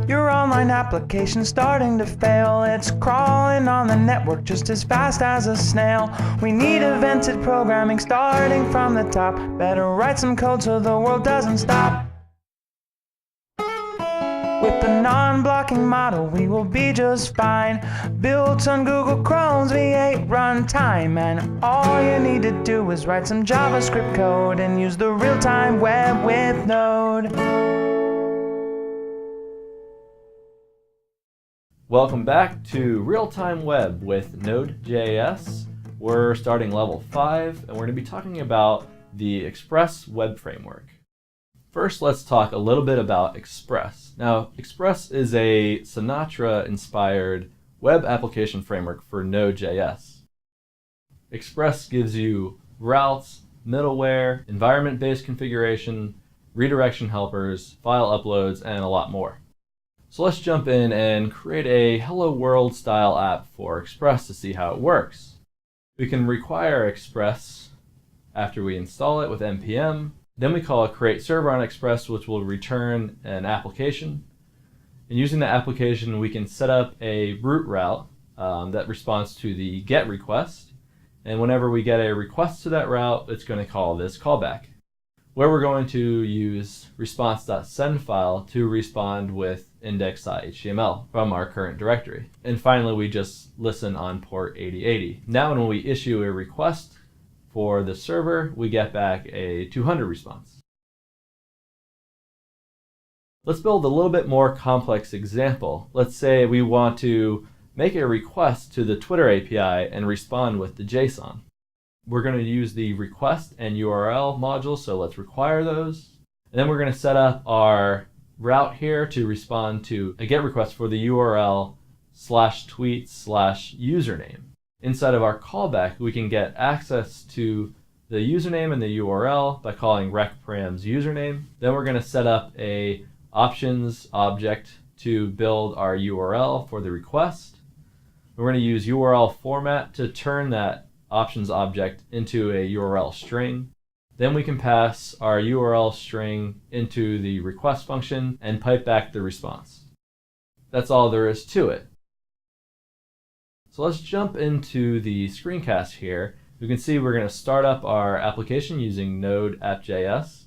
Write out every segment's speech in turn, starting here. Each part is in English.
Your online application's starting to fail. It's crawling on the network just as fast as a snail. We need evented programming starting from the top. Better write some code so the world doesn't stop. With the non-blocking model, we will be just fine. Built on Google Chrome's V8 runtime. And all you need to do is write some JavaScript code and use the real-time web with Node. Welcome back to Real-Time Web with Node.js. We're starting level 5, and we're going to be talking about the Express web framework. First, let's talk a little bit about Express. Now, Express is a Sinatra-inspired web application framework for Node.js. Express gives you routes, middleware, environment-based configuration, redirection helpers, file uploads, and a lot more. So let's jump in and create a Hello World style app for Express to see how it works. We can require Express after we install it with npm. Then we call a create server on Express, which will return an application. And using the application, we can set up a root route that responds to the GET request. And whenever we get a request to that route, it's going to call this callback, where we're going to use response.send file to respond with index.html from our current directory. And finally, we just listen on port 8080. Now when we issue a request for the server, we get back a 200 response. Let's build a little bit more complex example. Let's say we want to make a request to the Twitter API and respond with the JSON. We're going to use the request and URL modules, so let's require those. And then we're going to set up our route here to respond to a GET request for the URL /tweet/username. Inside of our callback, we can get access to the username and the URL by calling recparams username. Then we're going to set up a options object to build our URL for the request. We're going to use URL format to turn that options object into a URL string. Then we can pass our URL string into the request function and pipe back the response. That's all there is to it. So let's jump into the screencast here. You can see we're going to start up our application using Node app.js.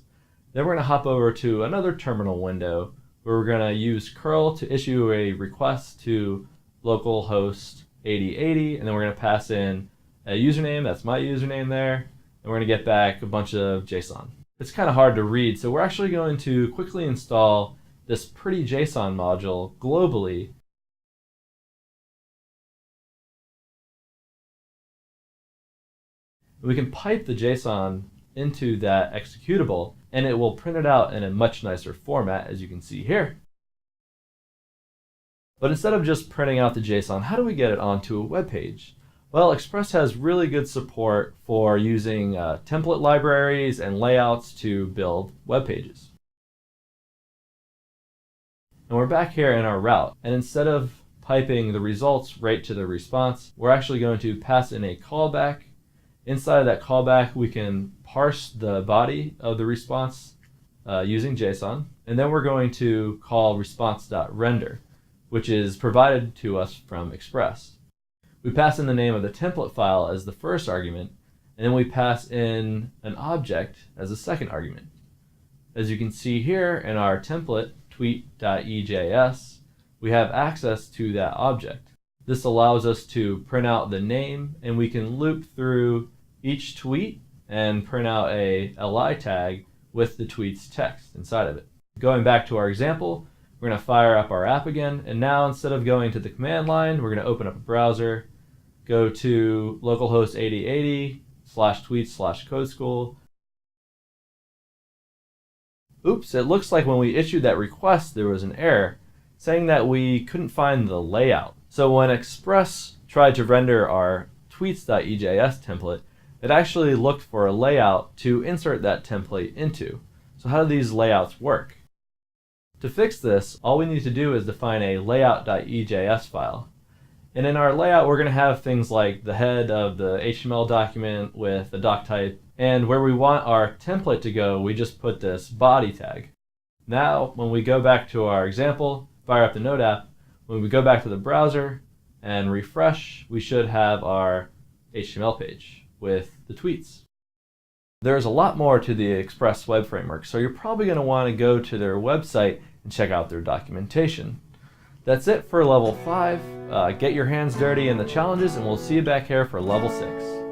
Then we're going to hop over to another terminal window where we're going to use curl to issue a request to localhost 8080, and then we're going to pass in a username, that's my username there, and we're going to get back a bunch of JSON. It's kind of hard to read, so we're actually going to quickly install this pretty JSON module globally. We can pipe the JSON into that executable, and it will print it out in a much nicer format, as you can see here. But instead of just printing out the JSON, how do we get it onto a web page? Well, Express has really good support for using template libraries and layouts to build web pages. And we're back here in our route, and instead of piping the results right to the response, we're actually going to pass in a callback. Inside of that callback, we can parse the body of the response using JSON, and then we're going to call response.render, which is provided to us from Express. We pass in the name of the template file as the first argument, and then we pass in an object as a second argument. As you can see here in our template, tweet.ejs, we have access to that object. This allows us to print out the name, and we can loop through each tweet and print out a li tag with the tweet's text inside of it. Going back to our example, we're going to fire up our app again, and now instead of going to the command line, we're going to open up a browser, go to localhost 8080 /tweet/codeschool. Oops, it looks like when we issued that request, there was an error saying that we couldn't find the layout. So when Express tried to render our tweets.ejs template, it actually looked for a layout to insert that template into. So how do these layouts work? To fix this, all we need to do is define a layout.ejs file. And in our layout, we're going to have things like the head of the HTML document with the doc type, and where we want our template to go, we just put this body tag. Now, when we go back to our example, fire up the Node app, when we go back to the browser and refresh, we should have our HTML page with the tweets. There's a lot more to the Express Web Framework, so you're probably going to want to go to their website and check out their documentation. That's it for level 5. Get your hands dirty in the challenges, and we'll see you back here for level 6.